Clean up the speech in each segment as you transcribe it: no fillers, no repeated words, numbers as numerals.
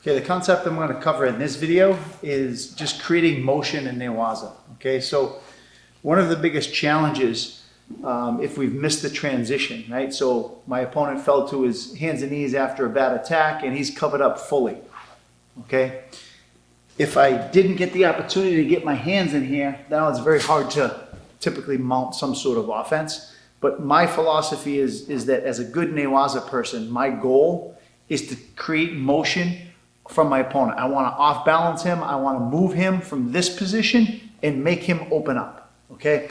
Okay, the concept I'm going to cover in this video is just creating motion in Newaza. Okay, so one of the biggest challenges if we've missed the transition, right? So my opponent fell to his hands and knees after a bad attack and he's covered up fully. Okay, if I didn't get the opportunity to get my hands in here, now it's very hard to typically mount some sort of offense. But my philosophy is that as a good Newaza person, my goal is to create motion from my opponent. I want to off balance him. I want to move him from this position and make him open up. Okay.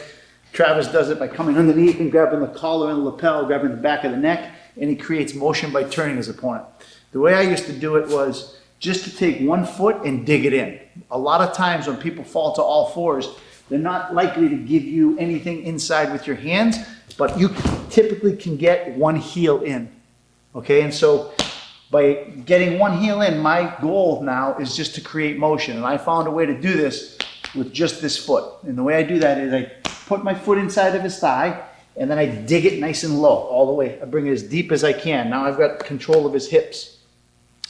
Travis does it by coming underneath and grabbing the collar and the lapel, grabbing the back of the neck, and he creates motion by turning his opponent. The way I used to do it was just to take one foot and dig it in. A lot of times when people fall to all fours, they're not likely to give you anything inside with your hands, but you typically can get one heel in. Okay, and so by getting one heel in, my goal now is just to create motion. And I found a way to do this with just this foot. And the way I do that is I put my foot inside of his thigh and then I dig it nice and low all the way. I bring it as deep as I can. Now I've got control of his hips.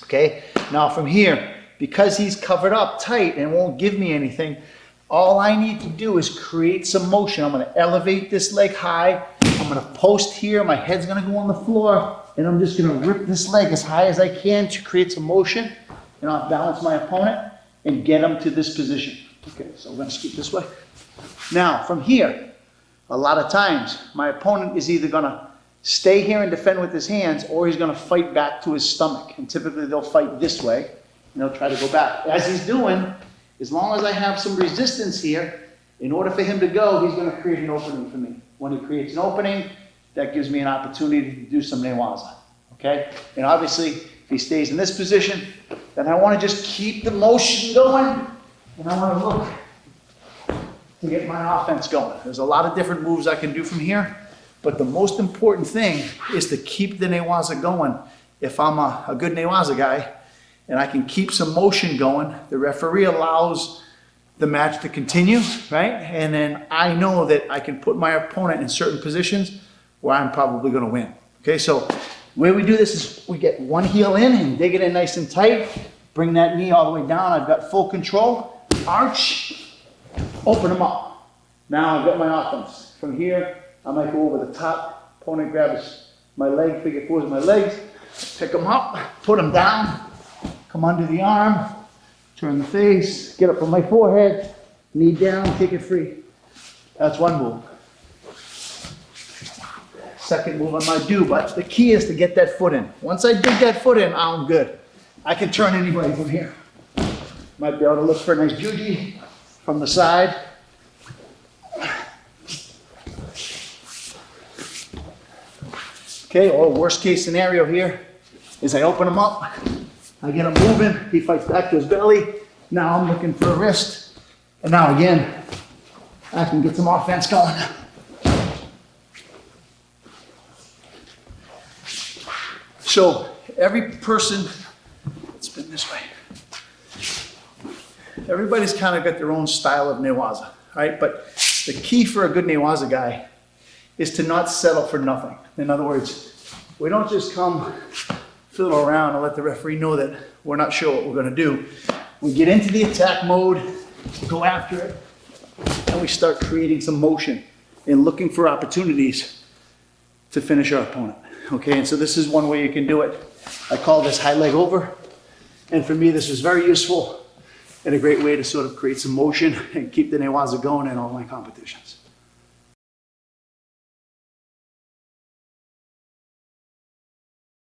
Okay, now from here, because he's covered up tight and won't give me anything, all I need to do is create some motion. I'm going to elevate this leg high. I'm going to post here. My head's going to go on the floor. And I'm just going to rip this leg as high as I can to create some motion. And I'll balance my opponent and get him to this position. Okay, so I'm going to scoot this way. Now, from here, a lot of times, my opponent is either going to stay here and defend with his hands, or he's going to fight back to his stomach. And typically, they'll fight this way, and they'll try to go back. As he's doing, as long as I have some resistance here, in order for him to go, he's going to create an opening for me. When he creates an opening, that gives me an opportunity to do some Newaza, okay? And obviously, if he stays in this position, then I want to just keep the motion going, and I want to look to get my offense going. There's a lot of different moves I can do from here, but the most important thing is to keep the Newaza going. If I'm a good Newaza guy, and I can keep some motion going, the referee allows the match to continue, right? And then I know that I can put my opponent in certain positions where I'm probably going to win. Okay, so the way we do this is we get one heel in and dig it in nice and tight. Bring that knee all the way down. I've got full control. Arch, open them up. Now I've got my offense. From here, I might go over the top. Opponent grabs my leg, figure fours with my legs. Pick them up, put them down. Come under the arm, turn the face, get up on my forehead, knee down, kick it free. That's one move. Second move I might do, but the key is to get that foot in. Once I dig that foot in, I'm good. I can turn anybody from here. Might be able to look for a nice juji from the side. Okay, or worst case scenario here is I open him up. I get him moving, he fights back to his belly. Now I'm looking for a wrist. And now again, I can get some offense going. So every person, let's spin this way. Everybody's kind of got their own style of Newaza, right? But the key for a good Newaza guy is to not settle for nothing. In other words, we don't just come fiddle around and let the referee know that we're not sure what we're going to do. We get into the attack mode, go after it, and we start creating some motion and looking for opportunities to finish our opponent. Okay, and so this is one way you can do it. I call this high leg over, and for me this is very useful and a great way to sort of create some motion and keep the Newaza going in all my competitions.